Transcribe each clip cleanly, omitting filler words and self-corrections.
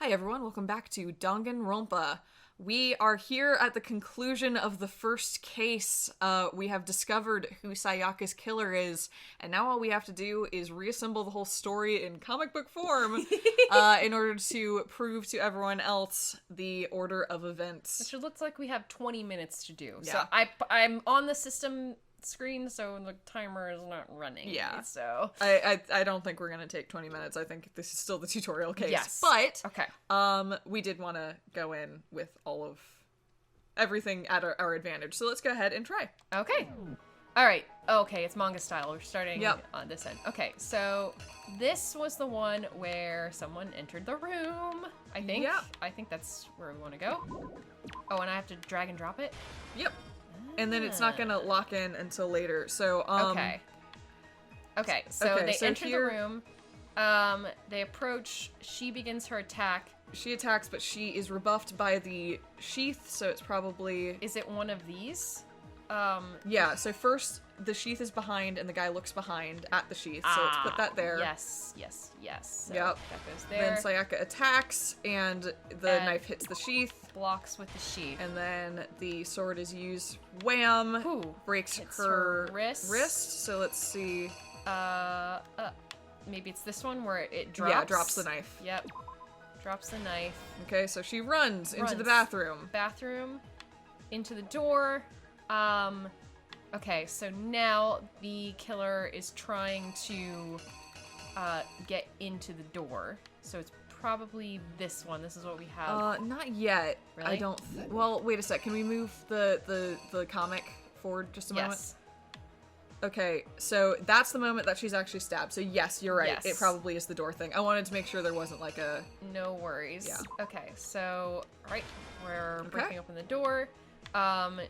Hi everyone, welcome back to Danganronpa. We are here at the conclusion of the first case. We have discovered who Sayaka's killer is, and now all we have to do is reassemble the whole story in comic book form in order to prove to everyone else the order of events. Which it looks like we have 20 minutes to do. Yeah. So I'm on the system screen, so the timer is not running. Yeah. So I don't think we're gonna take 20 minutes. I think this is still the tutorial case. Yes. But okay. We did want to go in with all of everything at our advantage. So let's go ahead and try. Okay. All right. Okay, it's manga style. We're starting Yep. on this end. Okay, so this was the one where someone entered the room. I think. Yeah. I think that's where we want to go. Oh, and I have to drag and drop it. Yep. And then it's not gonna lock in until later. So Okay. So they enter here, the room. They approach. She begins her attack. She attacks, but she is rebuffed by the sheath, so it's probably... Is it one of these? Yeah, so first the sheath is behind and the guy looks behind at the sheath, so let's put that there. Yes. So yep. that goes there. Then Sayaka attacks and the knife hits the sheath. Blocks with the sheath. And then the sword is used. Wham! Ooh, breaks hits her wrist. So let's see. Maybe it's this one where it drops. Yeah, drops the knife. Yep. Drops the knife. Okay, so she runs into the bathroom. Into the door. Okay, so now the killer is trying to get into the door. So it's probably this one. This is what we have. Not yet. Really? I don't. Well, wait a sec. Can we move the comic forward just a moment? Yes. Okay, so that's the moment that she's actually stabbed. So yes, you're right. Yes. It probably is the door thing. I wanted to make sure there wasn't like a... No worries. Yeah. Okay, so we're breaking open the door.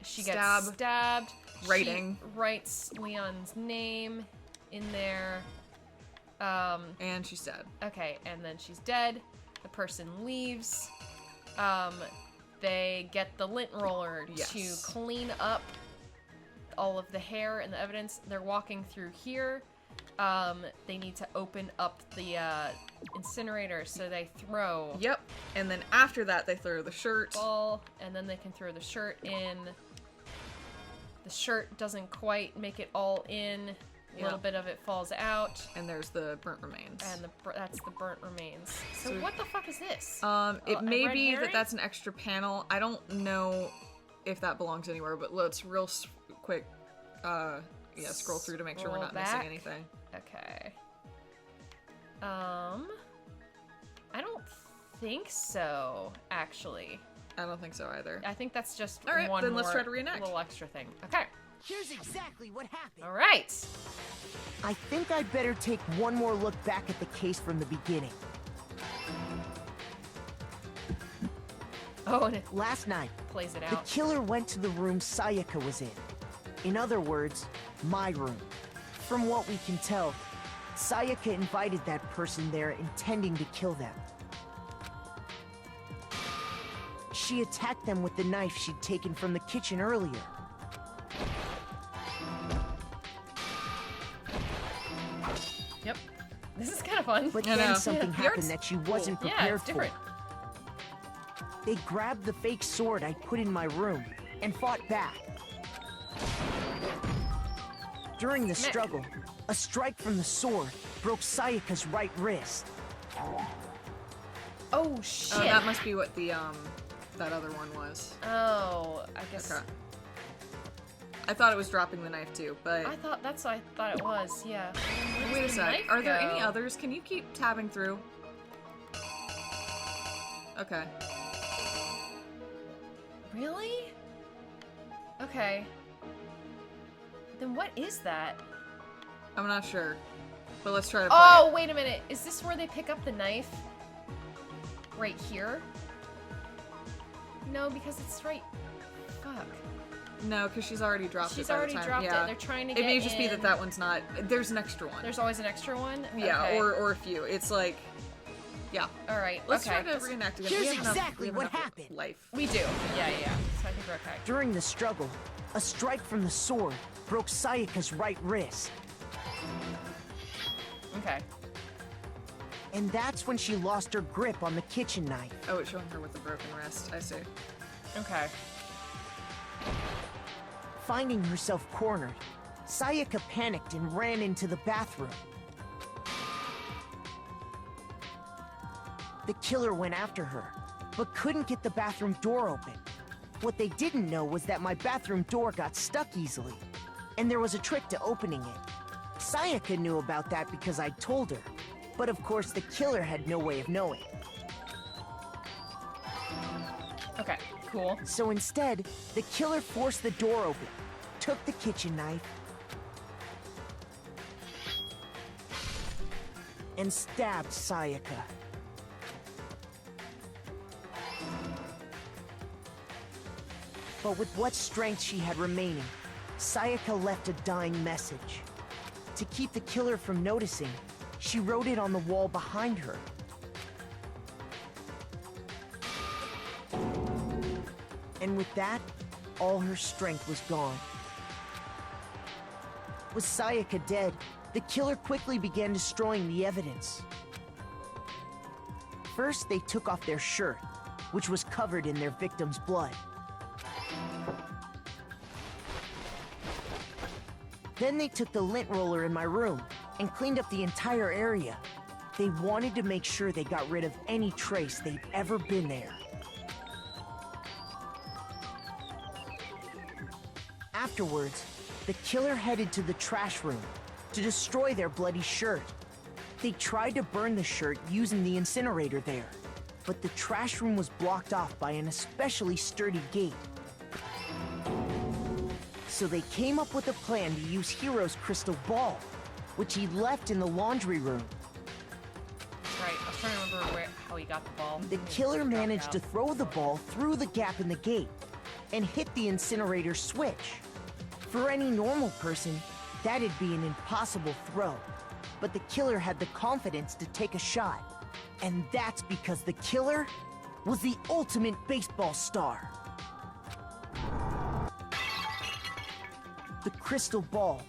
She gets stabbed. Writing. She writes Leon's name in there. And she's dead. Okay, and then she's dead. The person leaves. They get the lint roller to clean up all of the hair and the evidence. They're walking through here. They need to open up the incinerator, so they throw. Yep. And then after that, they throw the shirt. Ball, and then they can throw the shirt in. The shirt doesn't quite make it all in. A little bit of it falls out. And there's the burnt remains. And that's the burnt remains. So what the fuck is this? It may be that that's an extra panel. I don't know if that belongs anywhere, but let's real quick, scroll through to make sure we're not missing anything. Okay. I don't think so, actually. I don't think so either. I think that's just all right, one then more let's try to reenact. Little extra thing. Okay. Here's exactly what happened. All right. I think I'd better take one more look back at the case from the beginning. Oh, and it Last night, plays it the out. killer went to the room Sayaka was in. In other words, my room. From what we can tell, Sayaka invited that person there intending to kill them. She attacked them with the knife she'd taken from the kitchen earlier. Yep. This is kind of fun. But then something happened that she wasn't prepared it's different. for. They grabbed the fake sword I put in my room and fought back. During the struggle, a strike from the sword broke Sayaka's right wrist. Oh, shit. That must be what the, that other one was. Oh, I guess... Okay. I thought it was dropping the knife too, but... That's what I thought it was, yeah. Wait a sec. Are there any others? Can you keep tabbing through? Okay. Really? Okay. Then what is that? I'm not sure. But let's try to play Oh, it. wait a minute. Is this where they pick up the knife? Right here? No, because it's right... Fuck. No, because she's already dropped it. She's by the already time. dropped yeah. it. They're trying to get It may just be in. that one's not... There's an extra one. There's always an extra one? Yeah, Okay. or a few. It's like... Yeah. Alright, Let's okay. try to reenact again. Here's We have enough- exactly we have what enough happened. Life. We do. Yeah. So I think we're okay. During the struggle, a strike from the sword broke Sayaka's right wrist. Okay. And that's when she lost her grip on the kitchen knife. Oh, it's showing her with the broken wrist. I see. Okay. Finding herself cornered, Sayaka panicked and ran into the bathroom. The killer went after her, but couldn't get the bathroom door open. What they didn't know was that my bathroom door got stuck easily, and there was a trick to opening it. Sayaka knew about that because I'd told her, but of course the killer had no way of knowing. Okay, cool. So instead, the killer forced the door open, took the kitchen knife, and stabbed Sayaka. But with what strength she had remaining, Sayaka left a dying message. To keep the killer from noticing, she wrote it on the wall behind her. And with that, all her strength was gone. With Sayaka dead, the killer quickly began destroying the evidence. First, they took off their shirt, which was covered in their victim's blood. Then they took the lint roller in my room and cleaned up the entire area. They wanted to make sure they got rid of any trace they'd ever been there. Afterwards, the killer headed to the trash room to destroy their bloody shirt. They tried to burn the shirt using the incinerator there, but the trash room was blocked off by an especially sturdy gate. So they came up with a plan to use Hiro's crystal ball, which he left in the laundry room. That's right. I was trying to remember how he got the ball. The killer managed to throw the ball through the gap in the gate and hit the incinerator switch. For any normal person, that'd be an impossible throw. But the killer had the confidence to take a shot. And that's because the killer was the ultimate baseball star. The crystal ball,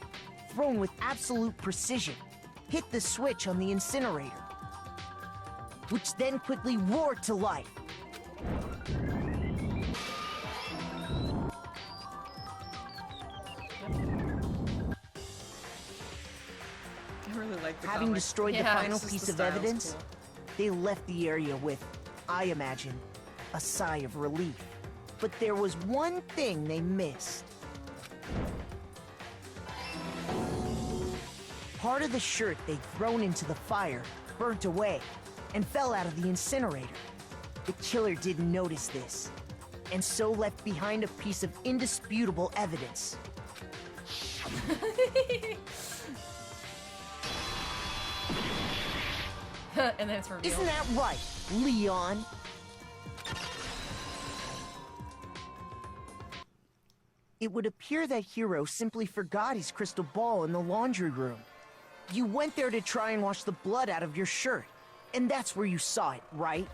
thrown with absolute precision, hit the switch on the incinerator, which then quickly roared to life. I really like the Having comic. destroyed the Yeah, final it's just piece the of style's evidence, cool. they left the area with, I imagine, a sigh of relief. But there was one thing they missed. Part of the shirt they'd thrown into the fire burnt away and fell out of the incinerator. The killer didn't notice this, and so left behind a piece of indisputable evidence. And then it's revealed. Isn't that right, Leon? It would appear that Hiro simply forgot his crystal ball in the laundry room. You went there to try and wash the blood out of your shirt, and that's where you saw it, right?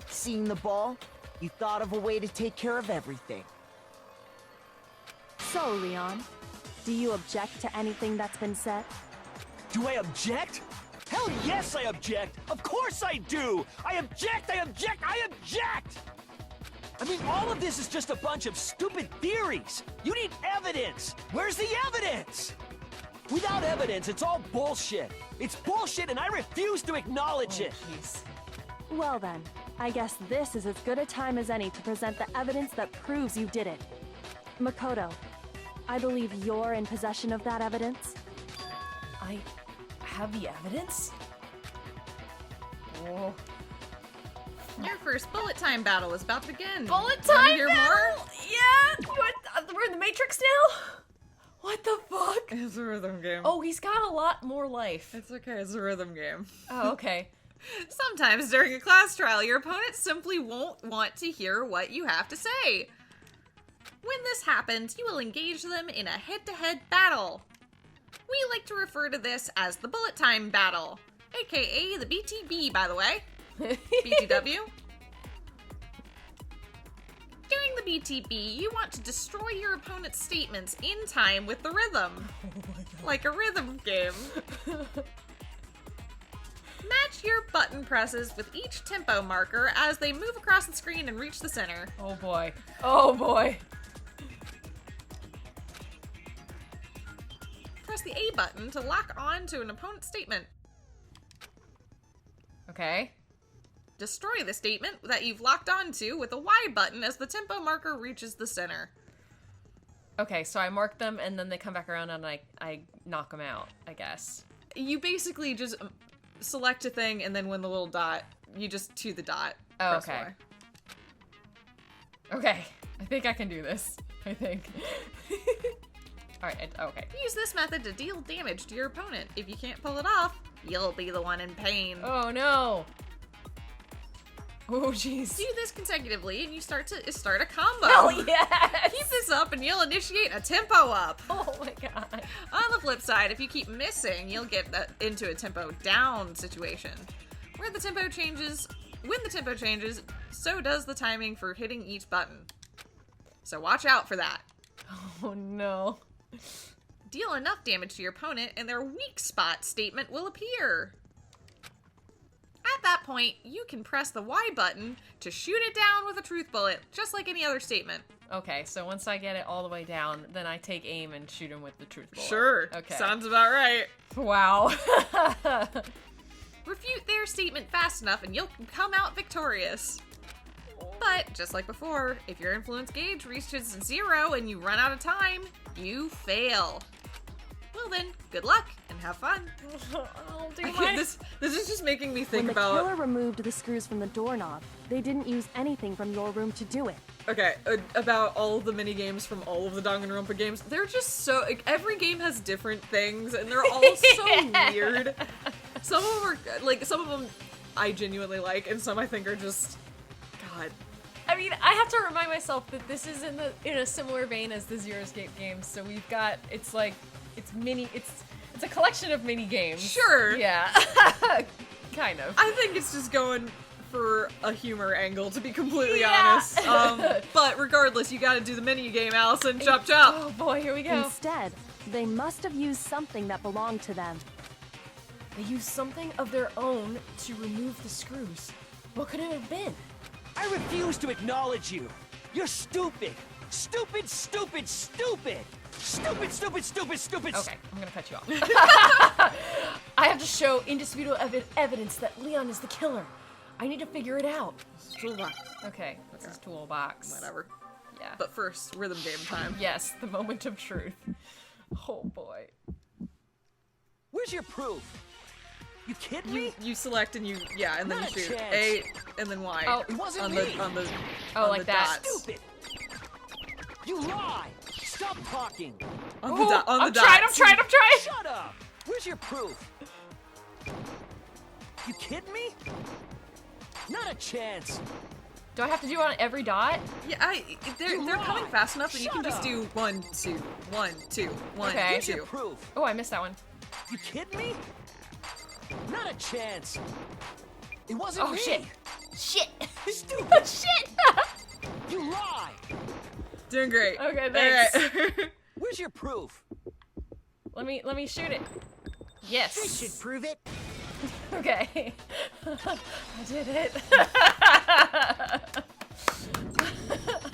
Seeing the ball, you thought of a way to take care of everything. So, Leon, do you object to anything that's been said? Do I object? Hell yes, I object! Of course I do! I object! I object! I object! I mean, all of this is just a bunch of stupid theories! You need evidence! Where's the evidence? Without evidence, it's all bullshit! It's bullshit and I refuse to acknowledge it! Jeez. Well then, I guess this is as good a time as any to present the evidence that proves you did it. Makoto, I believe you're in possession of that evidence. I have the evidence? Oh. Your first bullet time battle is about to begin. Bullet Wanna time hear battle? more? Yeah! What? We're in the Matrix now? What the fuck? It's a rhythm game. Oh, he's got a lot more life. It's okay, it's a rhythm game. Oh, okay. Sometimes during a class trial, your opponent simply won't want to hear what you have to say. When this happens, you will engage them in a head-to-head battle. We like to refer to this as the bullet time battle, aka the BTB, by the way. BTW. During the BTB, you want to destroy your opponent's statements in time with the rhythm. Like a rhythm game. Match your button presses with each tempo marker as they move across the screen and reach the center. Oh boy. Oh boy. Press the A button to lock on to an opponent's statement. Okay. Destroy the statement that you've locked onto with the Y button as the tempo marker reaches the center. Okay, so I mark them and then they come back around and I knock them out, I guess. You basically just select a thing and then when the little dot, you just to the dot. Oh, press okay. Y. Okay, I think I can do this. I think. Alright, okay. Use this method to deal damage to your opponent. If you can't pull it off, you'll be the one in pain. Oh no! Oh jeez. Do this consecutively and you start a combo. Oh yes! Keep this up and you'll initiate a tempo up. Oh my god. On the flip side, if you keep missing, you'll get into a tempo down situation. When the tempo changes, so does the timing for hitting each button. So watch out for that. Oh no. Deal enough damage to your opponent and their weak spot statement will appear. At that point, you can press the Y button to shoot it down with a truth bullet, just like any other statement. Okay, so once I get it all the way down, then I take aim and shoot him with the truth bullet. Sure. Okay. Sounds about right. Wow. Refute their statement fast enough and you'll come out victorious. But, just like before, if your influence gauge reaches 0 and you run out of time, you fail. Well then, good luck and have fun. I'll do my... This is just making me think When the about... killer removed the screws from the doorknob, they didn't use anything from your room to do it. Okay, about all of the mini games from all of the Danganronpa games. They're just so... Like, every game has different things, and they're all so weird. Some of them are... Like, some of them I genuinely like, and some I think are just... God. I mean, I have to remind myself that this is in a similar vein as the Zero Escape games. So we've got... It's like... It's a collection of mini games. Sure. Yeah. Kind of. I think it's just going for a humor angle, to be completely honest. But regardless, you gotta do the mini game, Allison. Chop chop. Oh boy, here we go. Instead, they must have used something that belonged to them. They used something of their own to remove the screws. What could it have been? I refuse to acknowledge you. You're stupid. Stupid, stupid, stupid. Stupid, stupid, stupid, stupid. Okay, I'm gonna cut you off. I have to show indisputable evidence that Leon is the killer. I need to figure it out. Toolbox. Okay, this is toolbox. Whatever. Yeah. But first, rhythm game time. Yes, the moment of truth. Oh boy. Where's your proof? You kidding me? You select and and then Not you a shoot. chance. A and then Y. Oh, it wasn't on me. Oh, on like the that. dots. Stupid. You lie. Stop talking. On the dots. I'm trying. Shut up. Where's your proof? You kidding me? Not a chance. Do I have to do it on every dot? Yeah, they're coming lie. fast enough that you can Shut just up. do 1, 2, 1, 2, 1, Okay. Here's your 2. proof. Oh, I missed that one. You kidding me? Not a chance. It wasn't Oh me. shit. Shit. Stupid. Shit. You lie. Doing great. Okay, thanks. Alright. Where's your proof? Let me shoot it. Yes. This should prove it. Okay. I did it.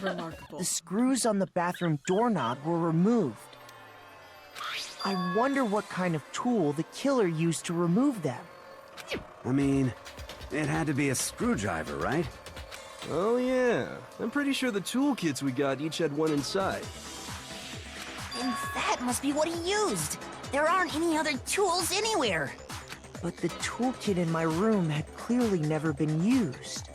Remarkable. The screws on the bathroom doorknob were removed. I wonder what kind of tool the killer used to remove them. I mean, it had to be a screwdriver, right? Oh yeah, I'm pretty sure the toolkits we got each had one inside. And that must be what he used. There aren't any other tools anywhere. But the toolkit in my room had clearly never been used.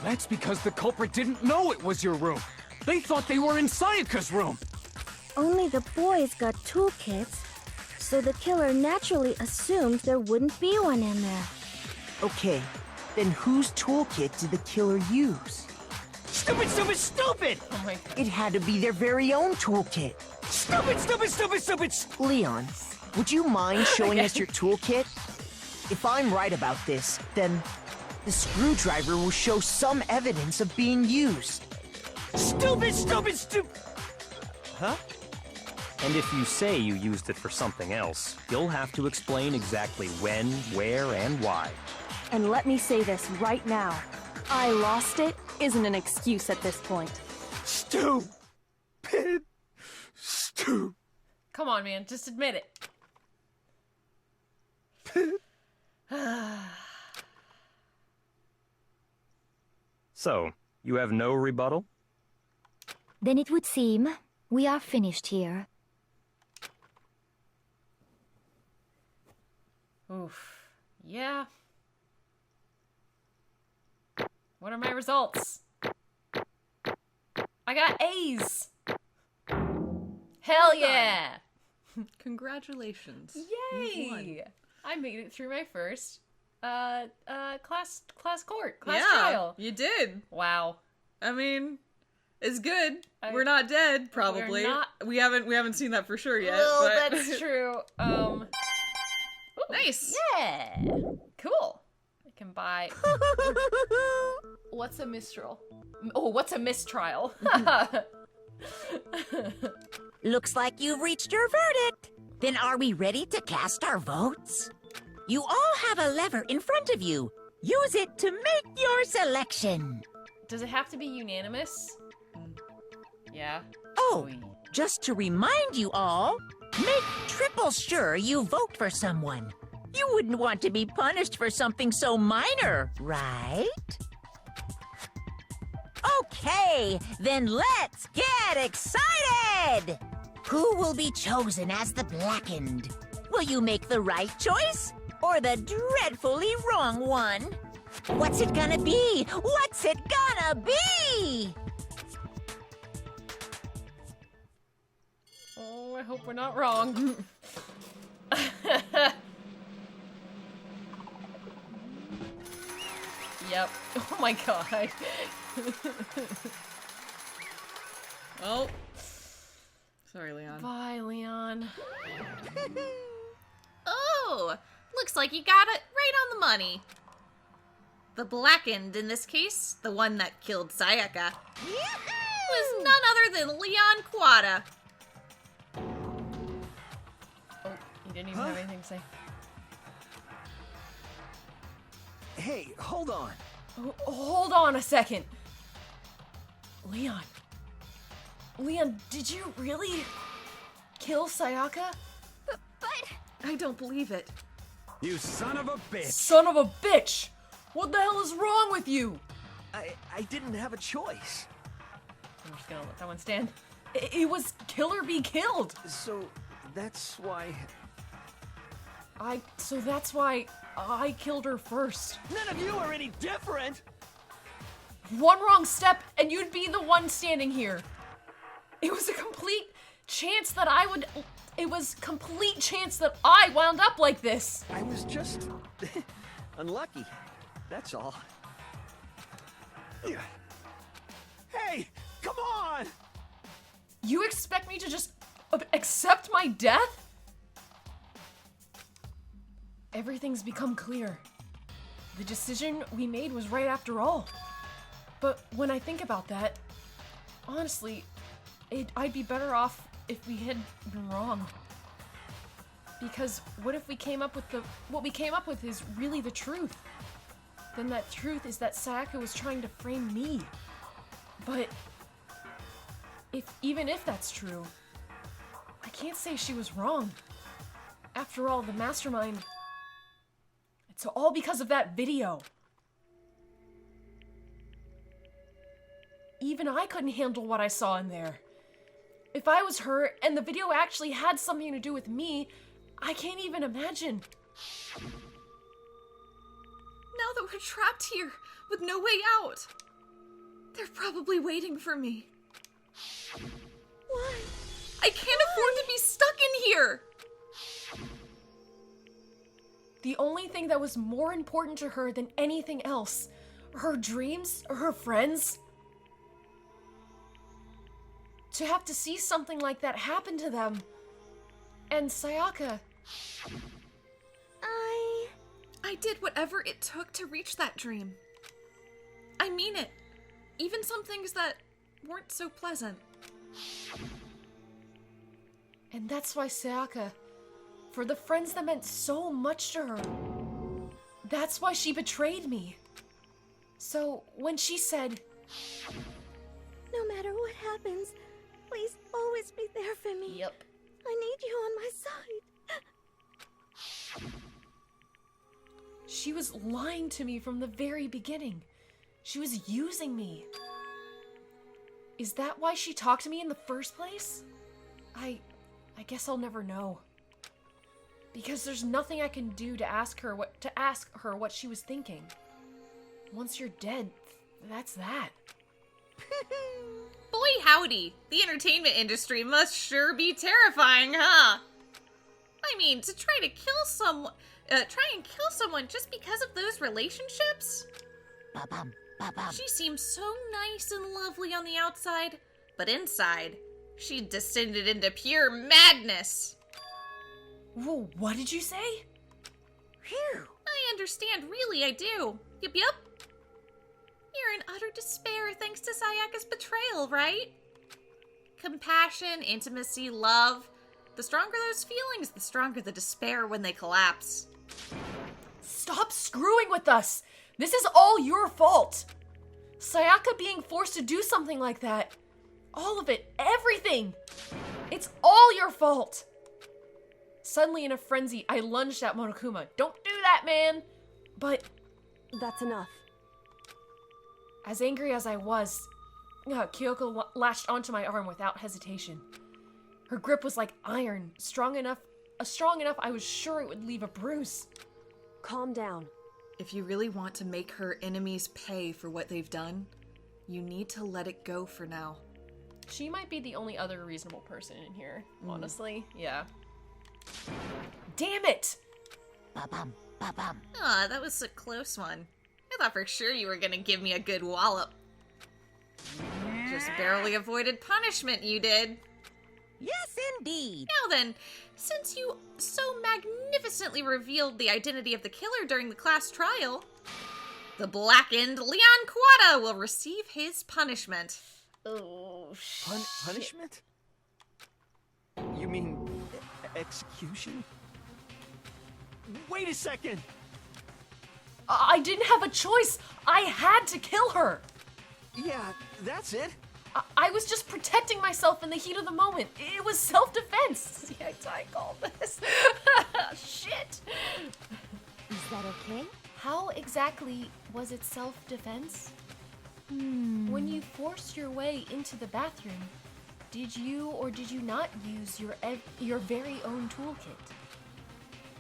That's because the culprit didn't know it was your room. They thought they were in Sayaka's room. Only the boys got toolkits, so the killer naturally assumed there wouldn't be one in there. Okay, then whose toolkit did the killer use? Stupid, stupid, stupid. Oh my god. It had to be their very own toolkit. Stupid, stupid, stupid, stupid. Leon, would you mind showing us your toolkit? If I'm right about this, then the screwdriver will show some evidence of being used. Stupid, stupid, stupid. Huh? And if you say you used it for something else, you'll have to explain exactly when, where, and why. And let me say this right now. I lost it isn't an excuse at this point. Stupid. Stupid. Come on, man. Just admit it. So, you have no rebuttal? Then it would seem we are finished here. Oof. Yeah. What are my results? I got A's! Hell yeah! Congratulations. You won. Yay! I made it through my first class Yeah, trial. you did. Wow. I mean, it's good. We're not dead, probably. We're not- We haven't seen that for sure yet. Well, but... that's true. Ooh, Nice. Yeah. Cool. I can buy. What's a mistral? Oh, what's a mistrial? Looks like you've reached your verdict. Then are we ready to cast our votes? You all have a lever in front of you. Use it to make your selection. Does it have to be unanimous? Yeah. Oh, just to remind you all, make triple sure you vote for someone. You wouldn't want to be punished for something so minor, right? Okay, then let's get excited! Who will be chosen as the Blackened? Will you make the right choice or the dreadfully wrong one? What's it gonna be? What's it gonna be? Oh, I hope we're not wrong. Yep. Oh my god. Oh. Sorry, Leon. Bye, Leon. Oh, looks like you got it right on the money. The Blackened, in this case, the one that killed Sayaka, was none other than Leon Quada. Oh, you didn't even have anything to say. Hey, hold on. Oh, hold on a second. Leon. Leon, did you really kill Sayaka? But I don't believe it. You son of a bitch! Son of a bitch! What the hell is wrong with you? I didn't have a choice. I'm just gonna let that one stand. It was kill or be killed. So that's why... So that's why I killed her first. None of you are any different! One wrong step and you'd be the one standing here. It was a complete chance that complete chance that I wound up like this. I was just unlucky. That's all. Hey, come on! You expect me to just accept my death? Everything's become clear. The decision we made was right after all. But when I think about that, honestly, I'd be better off if we had been wrong. Because what if we came up with what we came up with is really the truth? Then that truth is that Sayaka was trying to frame me. But even if that's true, I can't say she was wrong. After all, the mastermind, it's all because of that video. Even I couldn't handle what I saw in there. If I was her and the video actually had something to do with me, I can't even imagine. Now that we're trapped here with no way out, they're probably waiting for me. Why? I can't afford to be stuck in here! The only thing that was more important to her than anything else, her dreams, or her friends, to have to see something like that happen to them. And Sayaka. I did whatever it took to reach that dream. I mean it. Even some things that weren't so pleasant. And that's why Sayaka, for the friends that meant so much to her, that's why she betrayed me. So when she said, No matter what happens, please always be there for me. Yep. I need you on my side. She was lying to me from the very beginning. She was using me. Is that why she talked to me in the first place? I guess I'll never know. Because there's nothing I can do to ask her what she was thinking. Once you're dead, that's that. Boy howdy, the entertainment industry must sure be terrifying, huh? I mean, to try and kill someone just because of those relationships? Ba-bum, ba-bum. She seems so nice and lovely on the outside, but inside, she descended into pure madness. Whoa, what did you say? Phew. I understand, really, I do. Yep. You're in utter despair thanks to Sayaka's betrayal, right? Compassion, intimacy, love. The stronger those feelings, the stronger the despair when they collapse. Stop screwing with us! This is all your fault! Sayaka being forced to do something like that. All of it, everything! It's all your fault! Suddenly in a frenzy, I lunged at Monokuma. Don't do that, man! But That's enough. as angry as I was, Kyoko latched onto my arm without hesitation. Her grip was like iron, strong enough I was sure it would leave a bruise. Calm down. If you really want to make her enemies pay for what they've done, you need to let it go for now. She might be the only other reasonable person in here, honestly. Yeah. Damn it! Ba-bum, ba-bum. Aw, that was a close one. I thought for sure you were gonna give me a good wallop. Just barely avoided punishment, you did. Yes, indeed. Now then, since you so magnificently revealed the identity of the killer during the class trial, the blackened Leon Quada will receive his punishment. Oh, Punishment? You mean execution? Wait a second! I didn't have a choice! I had to kill her! Yeah, that's it. I was just protecting myself in the heat of the moment. It was self-defense. Yeah, I called this. Shit. Is that okay? How exactly was it self-defense? When you forced your way into the bathroom, did you or did you not use your very own toolkit?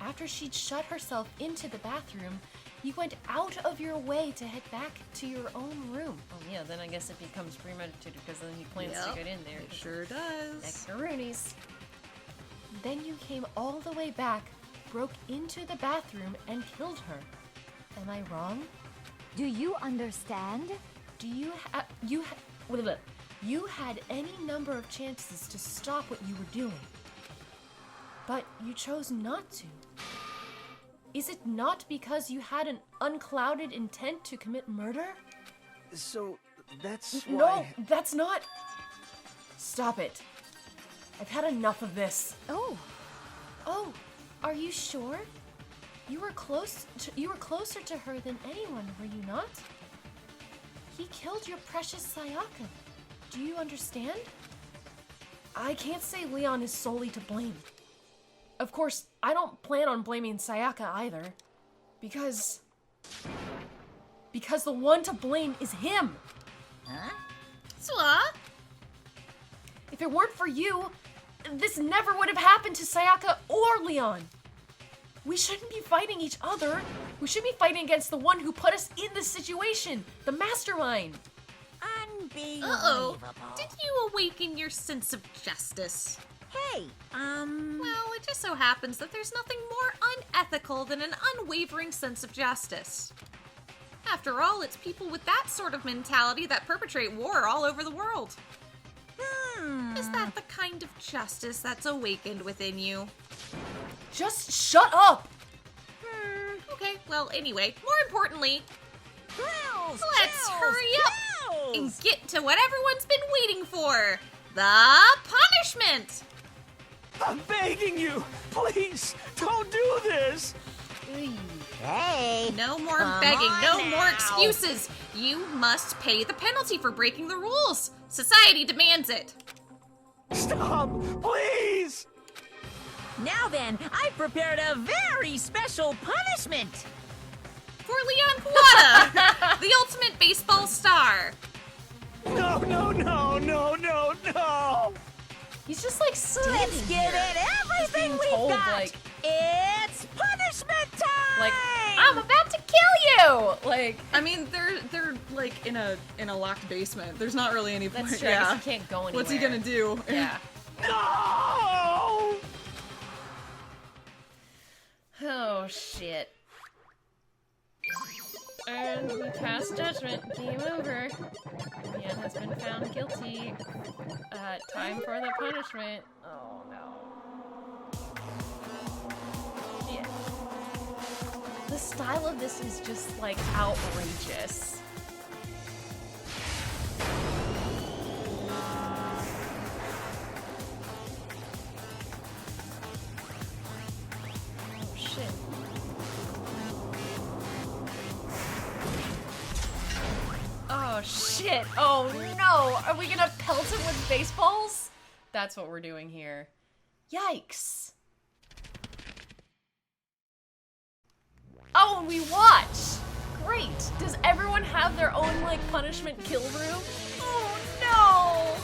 After she'd shut herself into the bathroom, you went out of your way to head back to your own room. Oh yeah, then I guess it becomes premeditated because then he plans to get in there. It sure does. Macaroonies. Then you came all the way back, broke into the bathroom, and killed her. Am I wrong? Do you understand? You had any number of chances to stop what you were doing, but you chose not to. Is it not because you had an unclouded intent to commit murder? So, that's why... No, that's not... Stop it. I've had enough of this. Oh, are you sure? You were closer to her than anyone, were you not? He killed your precious Sayaka. Do you understand? I can't say Leon is solely to blame. Of course, I don't plan on blaming Sayaka either. Because the one to blame is him. Huh? What? If it weren't for you, this never would have happened to Sayaka or Leon. We shouldn't be fighting each other. We should be fighting against the one who put us in this situation, the mastermind. Unbelievable. Uh-oh. Did you awaken your sense of justice? Hey, Well, it just so happens that there's nothing more unethical than an unwavering sense of justice. After all, it's people with that sort of mentality that perpetrate war all over the world. Is that the kind of justice that's awakened within you? Just shut up! Okay, well, anyway, more importantly, Thrills, let's chills, hurry up thrills. and get to what everyone's been waiting for, the punishment! I'm begging you! Please, don't do this! Hey! No more come begging, on no now. more excuses! You must pay the penalty for breaking the rules! Society demands it! Stop! Please! Now then, I've prepared a very special punishment! For Leon Kuwata, the ultimate baseball star! No, no, no, no, no, no! He's just like standing Let's give here. it everything being we've told, got! like- It's punishment time! Like, I'm about to kill you! Like, I mean, they're like in a locked basement. There's not really any point. that's true. I Yeah. guess he can't go anywhere. What's he gonna do? Yeah. No! Oh, shit. And we pass judgment. Game over. Man has been found guilty. Time for the punishment. Oh, no. Yeah. The style of this is just, like, outrageous. Oh, shit. Oh shit! Oh no! Are we gonna pelt him with baseballs? That's what we're doing here. Yikes! Oh, and we watch! Great! Does everyone have their own, like, punishment kill room? Oh no!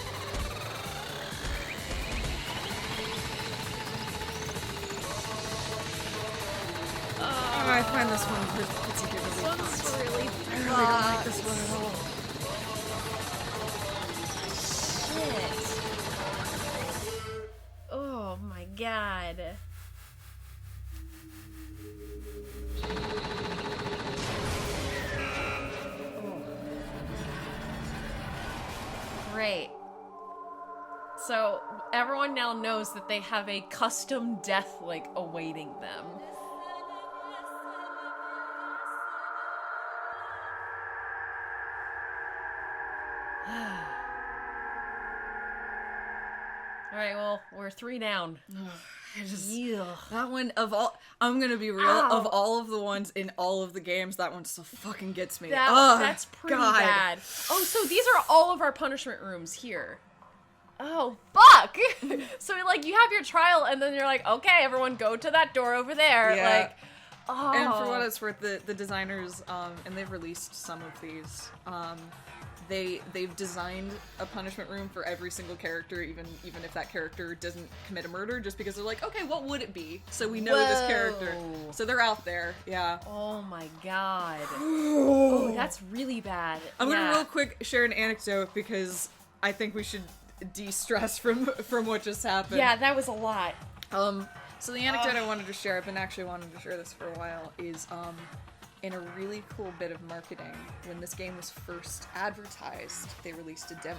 Oh, I find this one particularly This one's hot. really I really don't like this one at all. Shit. Oh my god. Oh. Great. So everyone now knows that they have a custom death, like, awaiting them. Alright, well, we're 3 down. I just, Yeah. that one of all, I'm gonna be real, Ow. of all of the ones in all of the games, that one still fucking gets me. That, Ugh, that's pretty God. bad. Oh, so these are all of our punishment rooms here. Oh, fuck! So, like, you have your trial, and then you're like, okay, everyone go to that door over there. Yeah. Like, oh. And for what it's worth, the designers, and they've released some of these, they've designed a punishment room for every single character, even if that character doesn't commit a murder, just because they're like, okay, what would it be? So we know this character. Whoa. So they're out there, yeah. Oh my god. Oh, that's really bad. I'm gonna Yeah. real quick share an anecdote because I think we should de-stress from what just happened. Yeah, that was a lot. So the anecdote I wanted to share, I've been actually wanting to share this for a while, is in a really cool bit of marketing, when this game was first advertised, they released a demo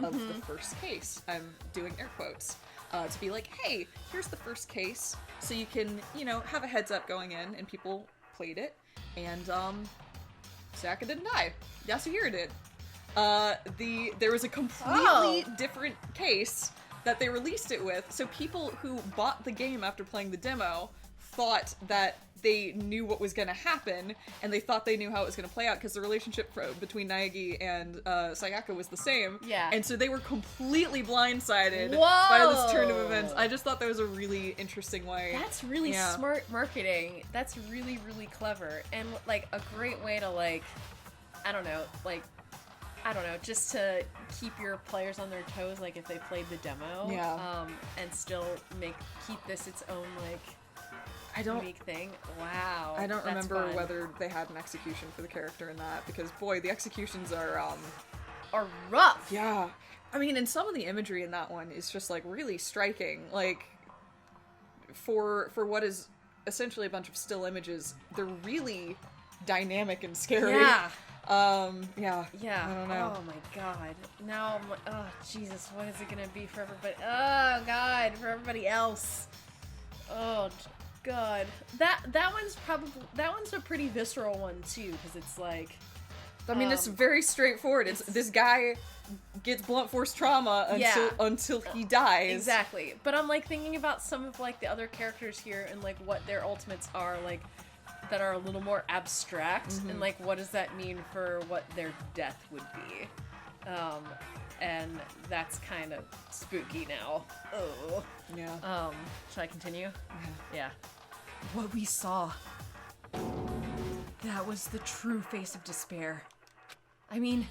of the first case. I'm doing air quotes. To be like, hey, here's the first case, so you can, have a heads up going in, and people played it, and Sayaka didn't die. Yasuhiro did. There was a completely different case that they released it with, so people who bought the game after playing the demo thought that they knew what was going to happen, and they thought they knew how it was going to play out, because the relationship between Naegi and Sayaka was the same. Yeah. And so they were completely blindsided Whoa! by this turn of events. I just thought that was a really interesting way. That's really smart marketing. That's really, really clever. And, like, a great way to, like, I don't know, just to keep your players on their toes, like, if they played the demo. Yeah. And still keep this its own, like, unique thing. Wow. I don't that's remember fun. whether they had an execution for the character in that, because boy, the executions are rough. Yeah. I mean, and some of the imagery in that one is just like really striking. Like for what is essentially a bunch of still images, they're really dynamic and scary. Yeah. Yeah. Yeah. I don't know. Oh my god. Now I'm like, oh Jesus, what is it gonna be for everybody? Oh god, for everybody else. Oh god. That one's a pretty visceral one too, because it's like, I mean, it's very straightforward. It's this guy gets blunt force trauma until he dies. Exactly. But I'm like thinking about some of like the other characters here and like what their ultimates are, like that are a little more abstract, and like what does that mean for what their death would be. And that's kind of spooky now. Oh. Yeah. Should I continue? Yeah. What we saw. That was the true face of despair. I mean,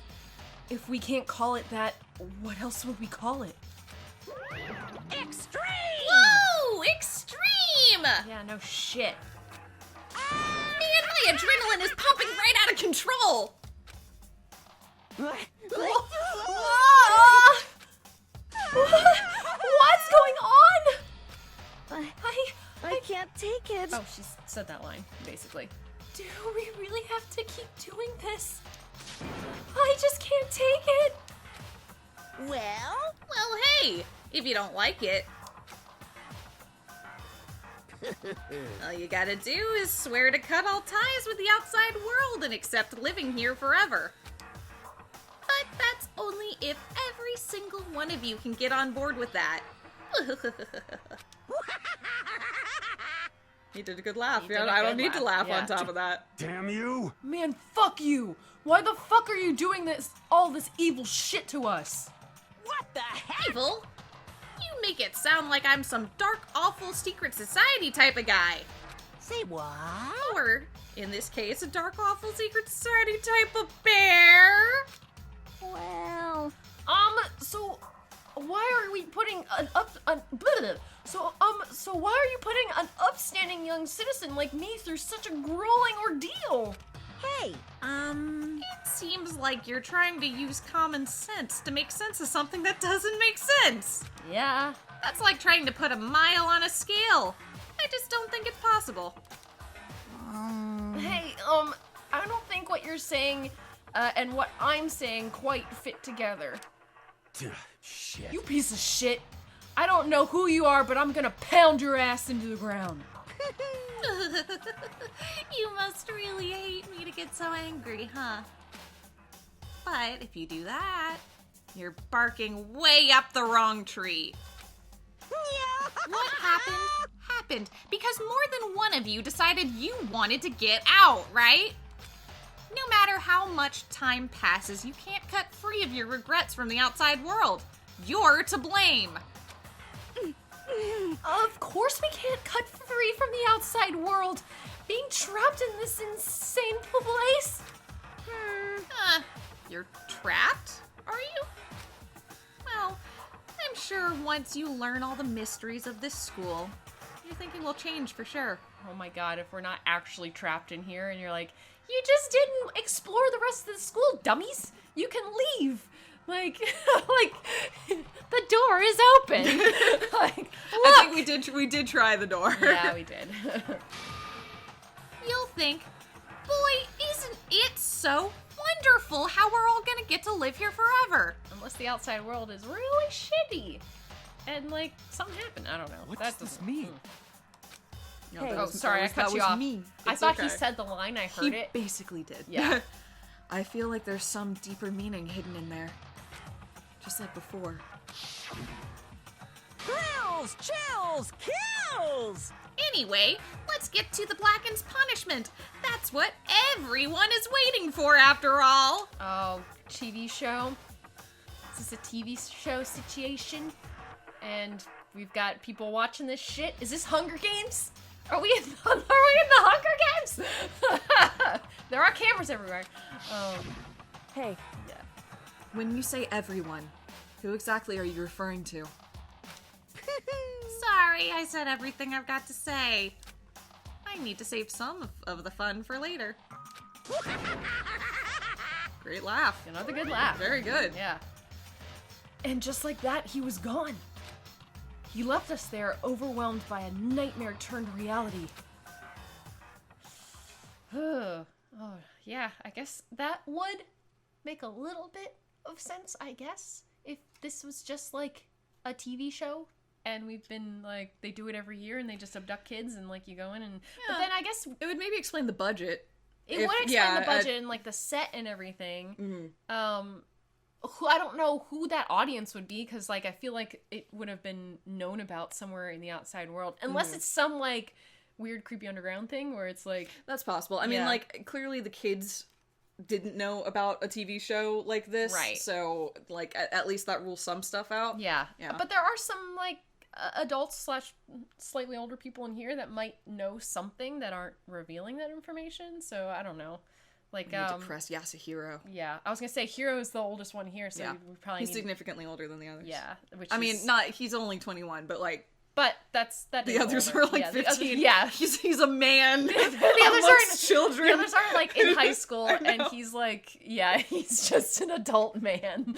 if we can't call it that, what else would we call it? Extreme! Whoa! Extreme! Yeah, no shit. Man, my adrenaline is pumping right out of control! What's going on? I can't take it. Oh, she said that line, basically. Do we really have to keep doing this? I just can't take it. Well, hey, if you don't like it, all you gotta do is swear to cut all ties with the outside world and accept living here forever. But that's only if every single one of you can get on board with that. He did a good laugh. I don't need to laugh on top of that. Damn you! Man, fuck you! Why the fuck are you doing all this evil shit to us? What the heck? Evil? You make it sound like I'm some dark, awful secret society type of guy. Say what? Or, in this case, a dark, awful secret society type of bear. Well... So why are we putting so why are you putting an upstanding young citizen like me through such a grueling ordeal? Hey, It seems like you're trying to use common sense to make sense of something that doesn't make sense. Yeah. That's like trying to put a mile on a scale. I just don't think it's possible. Hey, I don't think what you're saying and what I'm saying quite fit together. Shit. You piece of shit. I don't know who you are, but I'm gonna pound your ass into the ground. You must really hate me to get so angry, huh? But if you do that, you're barking way up the wrong tree. What happened because more than one of you decided you wanted to get out, right? No matter how much time passes, you can't cut free of your regrets from the outside world. You're to blame. Of course we can't cut free from the outside world. Being trapped in this insane place. You're trapped, are you? Well, I'm sure once you learn all the mysteries of this school, your thinking will change for sure. Oh my god, if we're not actually trapped in here and you're like, you just didn't explore the rest of the school, dummies. You can leave. Like, the door is open. Like, look. I think we did try the door. Yeah, we did. You'll think, boy, isn't it so wonderful how we're all gonna get to live here forever. Unless the outside world is really shitty. And, like, something happened. I don't know. What does this mean? No, Oh, sorry, I cut you off. I thought he said the line, I heard it. He basically did. Yeah. I feel like there's some deeper meaning hidden in there. Just like before. Thrills, chills, kills! Anyway, let's get to the Blackened's punishment. That's what everyone is waiting for after all. Oh, TV show? Is this a TV show situation? And we've got people watching this shit? Is this Hunger Games? Are we in the Hunger Games? There are cameras everywhere. Hey, When you say everyone, who exactly are you referring to? Sorry, I said everything I've got to say. I need to save some of the fun for later. Great laugh. Another good laugh. Very good. Yeah. And just like that, he was gone. He left us there, overwhelmed by a nightmare turned reality. Oh, yeah, I guess that would make a little bit of sense, I guess, if this was just like a TV show and we've been like, they do it every year and they just abduct kids and like you go in and, but then I guess it would maybe explain the budget It would explain the budget and like the set and everything. I don't know who that audience would be, because like I feel like it would have been known about somewhere in the outside world, unless it's some like weird creepy underground thing where it's like, that's possible. I mean, like, clearly the kids didn't know about a TV show like this, right? So like at least that rules some stuff out. Yeah. But there are some like adults / slightly older people in here that might know something that aren't revealing that information, so I don't know. Like, depressed Yasuhiro. Yeah, I was gonna say Hiro is the oldest one here, so we probably he's significantly older than the others. Yeah, which I mean, he's only 21, but like. But the others are like 15. He's a man. The others aren't children. The others aren't like in high school, and he's like, he's just an adult man.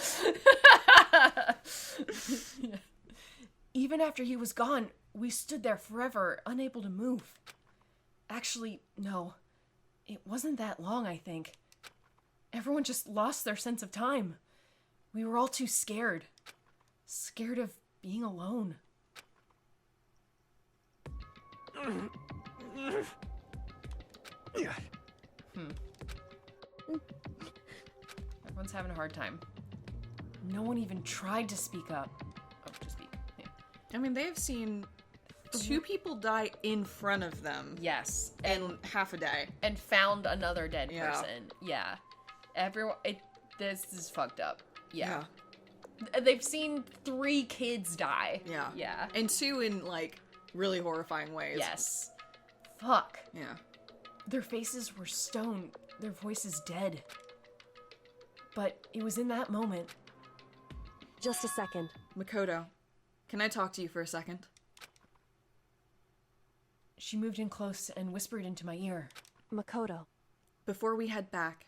Even after he was gone, we stood there forever, unable to move. Actually, no. It wasn't that long, I think. Everyone just lost their sense of time. We were all too scared. Scared of being alone. Everyone's having a hard time. No one even tried to speak up. Oh, to speak. Yeah. I mean, they've seen 2 people die in front of them. Yes. In half a day. And found another dead person. Yeah. Everyone... This is fucked up. Yeah. They've seen 3 kids die. Yeah. Yeah. And 2 in, like, really horrifying ways. Yes. Fuck. Yeah. Their faces were stone. Their voices dead. But it was in that moment. Just a second. Makoto, can I talk to you for a second? She moved in close and whispered into my ear. Makoto. Before we head back,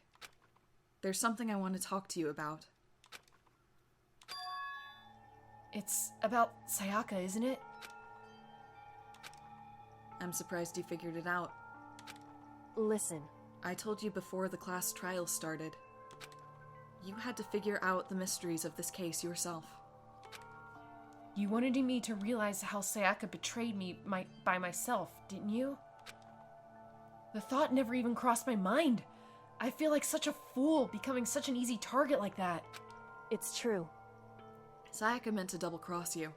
there's something I want to talk to you about. It's about Sayaka, isn't it? I'm surprised you figured it out. Listen. I told you before the class trial started. You had to figure out the mysteries of this case yourself. You wanted me to realize how Sayaka betrayed me by myself, didn't you? The thought never even crossed my mind. I feel like such a fool becoming such an easy target like that. It's true. Sayaka meant to double-cross you.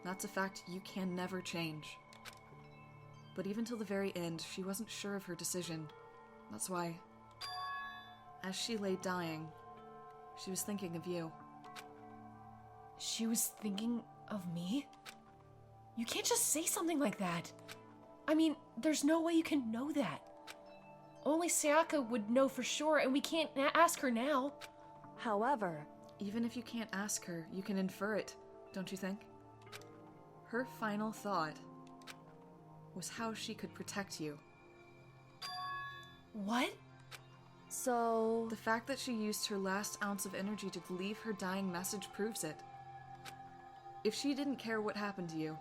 That's a fact you can never change. But even till the very end, she wasn't sure of her decision. That's why, as she lay dying, she was thinking of you. She was thinking of me? You can't just say something like that. I mean, there's no way you can know that. Only Sayaka would know for sure, and we can't ask her now. However... Even if you can't ask her, you can infer it, don't you think? Her final thought was how she could protect you. What? So... The fact that she used her last ounce of energy to leave her dying message proves it. If she didn't care what happened to you,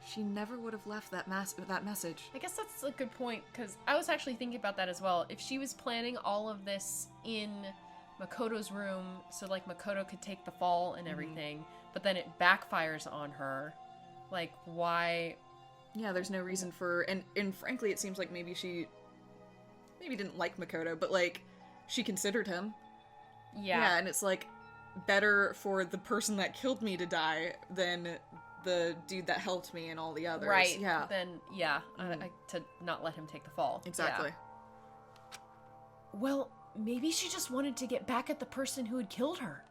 she never would have left that message. I guess that's a good point, because I was actually thinking about that as well. If she was planning all of this in Makoto's room, so like Makoto could take the fall and everything, but then it backfires on her, like, why... Yeah, there's no reason for... And frankly, it seems like maybe she... Maybe didn't like Makoto, but, like, she considered him. Yeah, and it's, like, better for the person that killed me to die than the dude that helped me and all the others. Right. Yeah. Then, to not let him take the fall. Exactly. Yeah. Well, maybe she just wanted to get back at the person who had killed her.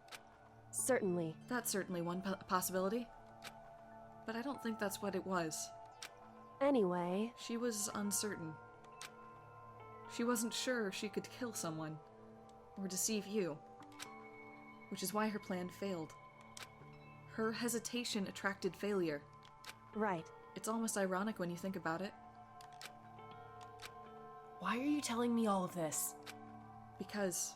Certainly. That's certainly one possibility. But I don't think that's what it was. Anyway... She was uncertain. She wasn't sure she could kill someone, or deceive you. Which is why her plan failed. Her hesitation attracted failure. Right. It's almost ironic when you think about it. Why are you telling me all of this? Because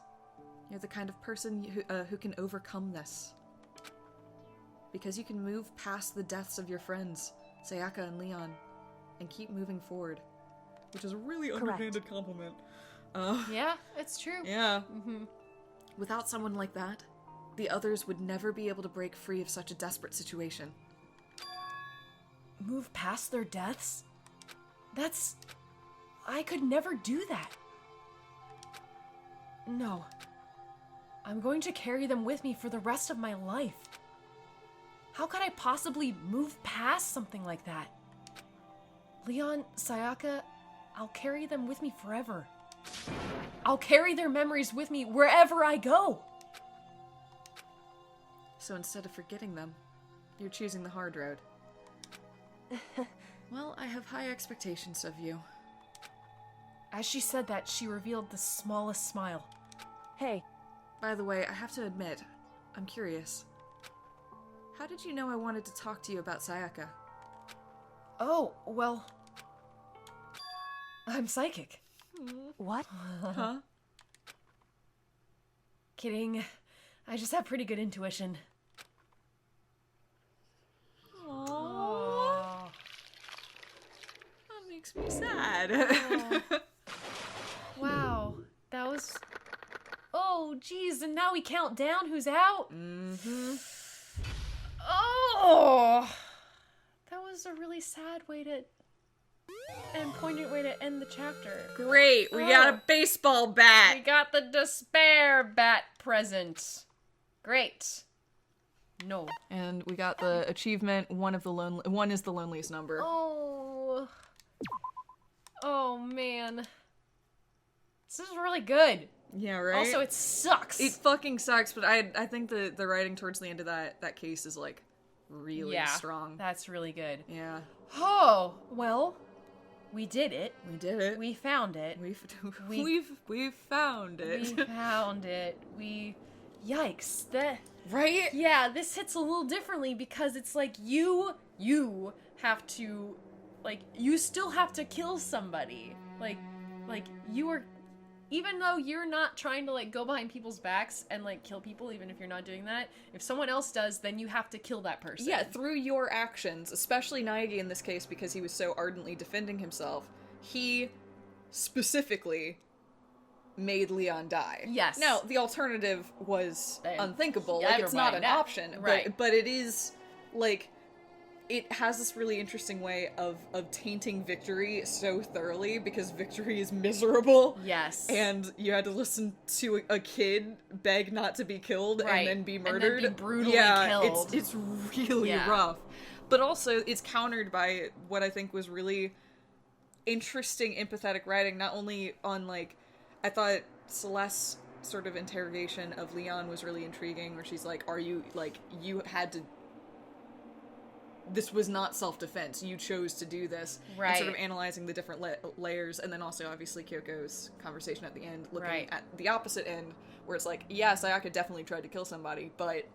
you're the kind of person who can overcome this. Because you can move past the deaths of your friends, Sayaka and Leon, and keep moving forward. Which is a really underhanded compliment. Yeah, it's true. Yeah. Without someone like that, the others would never be able to break free of such a desperate situation. Move past their deaths? I could never do that. No. I'm going to carry them with me for the rest of my life. How could I possibly move past something like that? Leon, Sayaka, I'll carry them with me forever. I'll carry their memories with me wherever I go. So instead of forgetting them, you're choosing the hard road. Well, I have high expectations of you. As she said that, she revealed the smallest smile. Hey. By the way, I have to admit, I'm curious. How did you know I wanted to talk to you about Sayaka? Oh, well... I'm psychic. What? Huh? Kidding. I just have pretty good intuition. Aww. That makes me sad. Wow. That was... Oh, geez, and now we count down who's out? Mm-hmm. Oh! That was a really sad way to... and poignant way to end the chapter. Great, we got a baseball bat! We got the despair bat present. Great. No. And we got the achievement, one is the loneliest number. Oh. Oh, man. This is really good. Yeah, right? Also, it sucks. It fucking sucks, but I think the writing towards the end of that case is, like, really strong. That's really good. Yeah. Oh, well, we did it. We did it. We found it. We've found it. We found it. Yikes. That... Right? Yeah, this hits a little differently because it's like you have to, like, you still have to kill somebody. Like you are, even though you're not trying to, like, go behind people's backs and, like, kill people, even if you're not doing that, if someone else does, then you have to kill that person. Yeah, through your actions, especially Naegi in this case because he was so ardently defending himself, he specifically made Leon die. Yes. Now, the alternative was unthinkable. Yeah, like, it's not an everybody option. right. But it is, like, it has this really interesting way of tainting victory so thoroughly because victory is miserable. Yes. And you had to listen to a kid beg not to be killed and then be murdered. And then be brutally killed. It's really rough. But also, it's countered by what I think was really interesting, empathetic writing, not only on, like, I thought Celeste's sort of interrogation of Leon was really intriguing, where she's like, are you, like, you had to... This was not self-defense. You chose to do this. Right. And sort of analyzing the different layers, and then also, obviously, Kyoko's conversation at the end, looking at the opposite end, where it's like, yeah, Sayaka definitely tried to kill somebody, but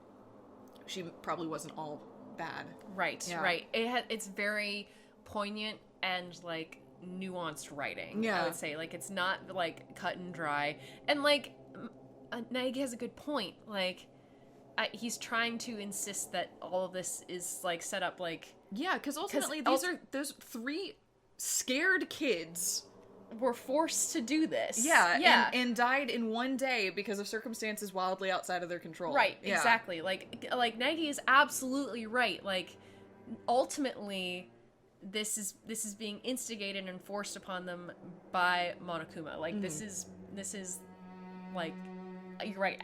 she probably wasn't all bad. Right, Yeah. right. It's very poignant and, like, nuanced writing. Yeah. I would say, like, it's not, like, cut and dry. And, like, Naegi has a good point. Like, he's trying to insist that all of this is, like, set up, like... Yeah, because ultimately those three scared kids were forced to do this. Yeah. And died in one day because of circumstances wildly outside of their control. Right, Yeah. exactly. Like Naegi is absolutely right. Like, ultimately, this is being instigated and forced upon them by Monokuma. Like, this is like, you're right,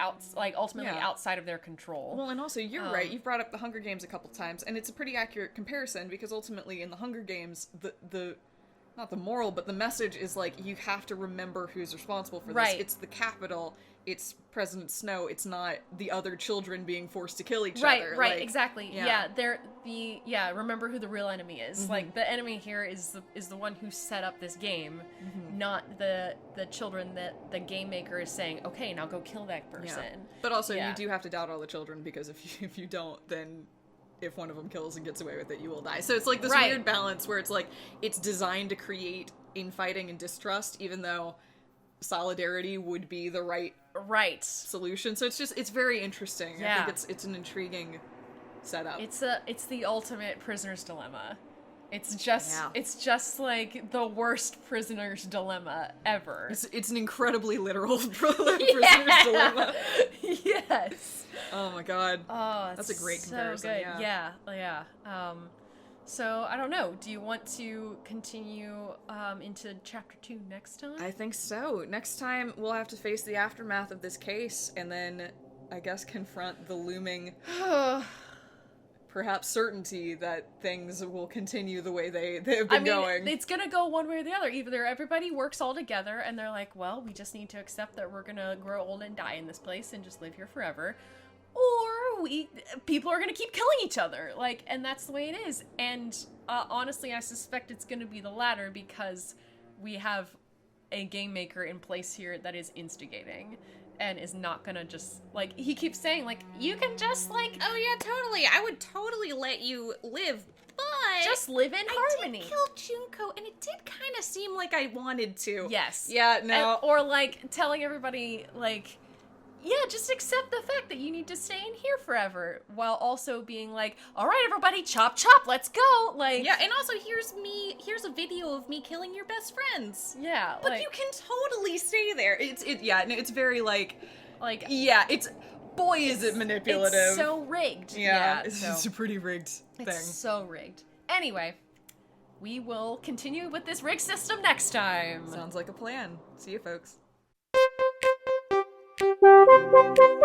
ultimately outside of their control. Well, and also, you're right, you've brought up the Hunger Games a couple times, and it's a pretty accurate comparison, because ultimately, in the Hunger Games, the not the moral, but the message is, like, you have to remember who's responsible for this. Right. It's the Capitol, it's President Snow, it's not the other children being forced to kill each right, other. Right, like, exactly. Yeah. Remember who the real enemy is. Mhm. Like, the enemy here is the one who set up this game, not the children that the game maker is saying, okay, now go kill that person. Yeah. But also, you do have to doubt all the children, because if you don't, then if one of them kills and gets away with it, you will die. So it's like this weird balance where it's like, it's designed to create infighting and distrust, even though solidarity would be the right solution. So it's very interesting. Yeah. I think it's an intriguing setup. It's the ultimate prisoner's dilemma. It's just like the worst prisoner's dilemma ever. It's an incredibly literal prisoner's dilemma. Yes. Oh my god. Oh, that's a great comparison. So good. Yeah. So, I don't know. Do you want to continue into chapter 2 next time? I think so. Next time, we'll have to face the aftermath of this case, and then, I guess, confront the looming, perhaps certainty that things will continue the way they've been going. It's gonna go one way or the other. Either everybody works all together, and they're like, well, we just need to accept that we're gonna grow old and die in this place and just live here forever. Or people are gonna keep killing each other, like, and that's the way it is. And honestly, I suspect it's gonna be the latter because we have a game maker in place here that is instigating and is not gonna just, like, he keeps saying, like, you can just, like, oh yeah, totally, I would totally let you live, but just live in harmony. I did kill Junko, and it did kind of seem like I wanted to. Yes. Yeah, no. Or, like, telling everybody, like, yeah, just accept the fact that you need to stay in here forever, while also being like, all right, everybody, chop chop, let's go. Like, yeah, and also here's a video of me killing your best friends. Yeah, but like, you can totally stay there. It's very like, yeah, it's, boy, is it manipulative. It's so rigged. Yeah, it's a pretty rigged thing. It's so rigged. Anyway, we will continue with this rig system next time. Sounds like a plan. See you, folks. Thank you.